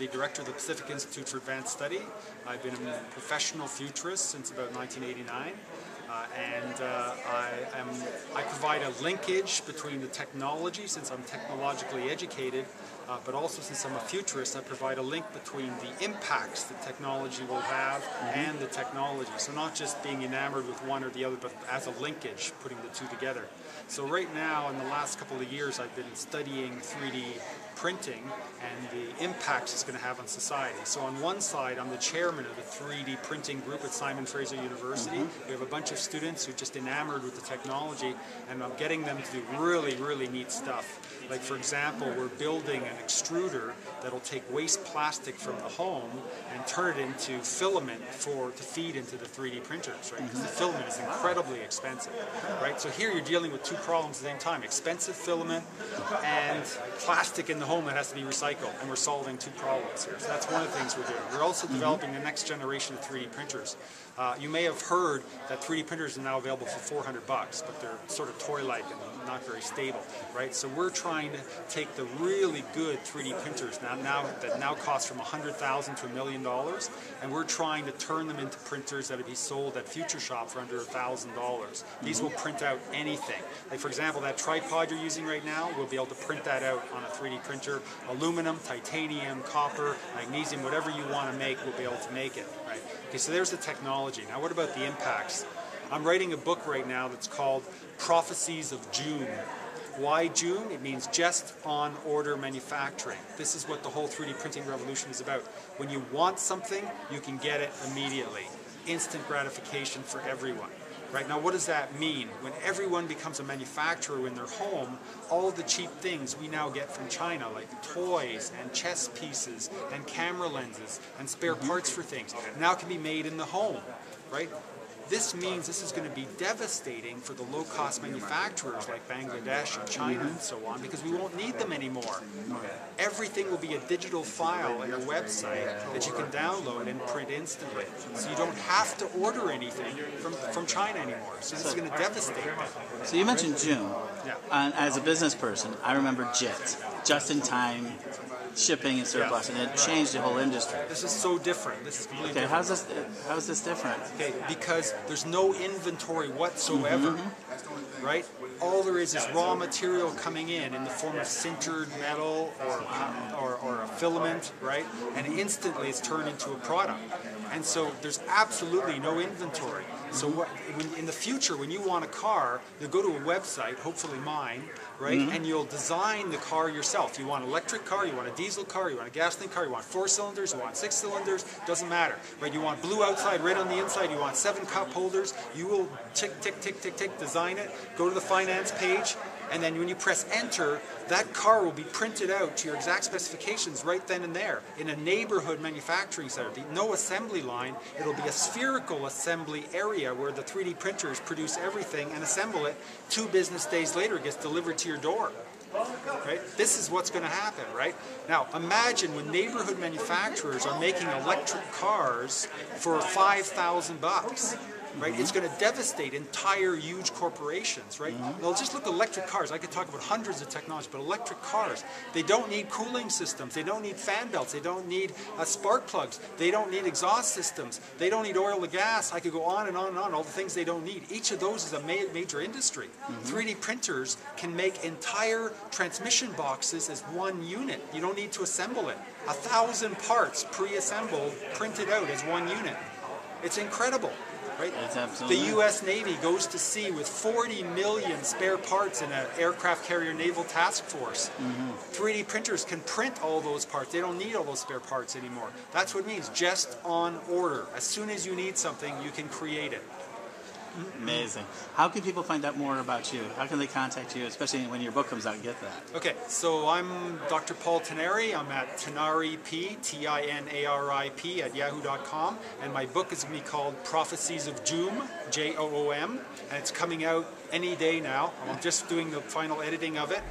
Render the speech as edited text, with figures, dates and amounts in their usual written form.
the director of the Pacific Institute for Advanced Study. I've been a professional futurist since about 1989. I provide a linkage between the technology, since I'm technologically educated, but also since I'm a futurist, I provide a link between the impacts that technology will have and the technology. So not just being enamored with one or the other, but as a linkage, putting the two together. So right now, in the last couple of years, I've been studying 3D printing and the impacts it's going to have on society. So on one side, I'm the chairman of the 3D printing group at Simon Fraser University. We have a bunch of students who are just enamored with the technology, and I'm getting them to do really, really neat stuff. Like, for example, we're building an extruder that'll take waste plastic from the home and turn it into filament to feed into the 3D printers, right? Because the filament is incredibly expensive, right? So here you're dealing with two problems at the same time: expensive filament and plastic in the home that has to be recycled, and we're solving two problems here. So that's one of the things we're doing. We're also developing the next generation of 3D printers. You may have heard that 3D printers are now available for $400, but they're sort of toy-like and not very stable, right? So we're trying to take the really good 3D printers that now cost from $100,000 to $1 million, and we're trying to turn them into printers that would be sold at Future Shop for under $1,000. These will print out anything. Like, for example, that tripod you're using right now, we'll be able to print that out on a 3D printer. Aluminum, titanium, copper, magnesium, whatever you want to make, we'll be able to make it, right? Okay, so there's the technology. Now what about the impacts? I'm writing a book right now that's called Prophecies of June. Why June? It means just on order manufacturing. This is what the whole 3D printing revolution is about. When you want something, you can get it immediately. Instant gratification for everyone. Right now, what does that mean? When everyone becomes a manufacturer in their home, all the cheap things we now get from China, like toys and chess pieces and camera lenses and spare parts for things, now can be made in the home, right? This means this is going to be devastating for the low-cost manufacturers like Bangladesh and China and so on, because we won't need them anymore. Everything will be a digital file on your website that you can download and print instantly. So you don't have to order anything from China anymore. So this is going to devastate them. So you mentioned June. Yeah. As a business person, I remember JIT, just-in-time shipping and surplus, and it changed the whole industry. This is so different. This is completely different. How's this different? Okay, because there's no inventory whatsoever, right? All there is raw material coming in the form of sintered metal or a filament, right? And instantly it's turned into a product. And so there's absolutely no inventory. So in the future, when you want a car, you'll go to a website, hopefully mine, right? And you'll design the car yourself. You want an electric car, you want a diesel car, you want a gasoline car, you want 4 cylinders, you want 6 cylinders, doesn't matter, right? You want blue outside, red on the inside, you want 7 cup holders, you will tick, tick, tick, tick, tick, design it, go to the finance page, and then when you press enter, that car will be printed out to your exact specifications right then and there in a neighborhood manufacturing center. No assembly line. It'll be a spherical assembly area where the 3D printers produce everything and assemble it. 2 business days later, it gets delivered to your door. Right? This is what's going to happen, right? Now, imagine when neighborhood manufacturers are making electric cars for $5,000. Right? It's going to devastate entire huge corporations, right? Now, just look at electric cars. I could talk about hundreds of technologies, but electric cars, they don't need cooling systems. They don't need fan belts. They don't need spark plugs. They don't need exhaust systems. They don't need oil or gas. I could go on and on and on, all the things they don't need. Each of those is a major industry. 3D printers can make entire transmission boxes as one unit. You don't need to assemble it. 1,000 parts pre-assembled, printed out as one unit. It's incredible. Right? The U.S. Navy goes to sea with 40 million spare parts in an aircraft carrier naval task force. 3D printers can print all those parts. They don't need all those spare parts anymore. That's what it means, just on order. As soon as you need something, you can create it. Amazing. How can people find out more about you? How can they contact you, especially when your book comes out and get that? Okay, so I'm Dr. Paul Tinari. I'm at Tinari P, T-I-N-A-R-I-P at yahoo.com, and my book is going to be called Prophecies of Joom, J-O-O-M, and it's coming out any day now. I'm just doing the final editing of it.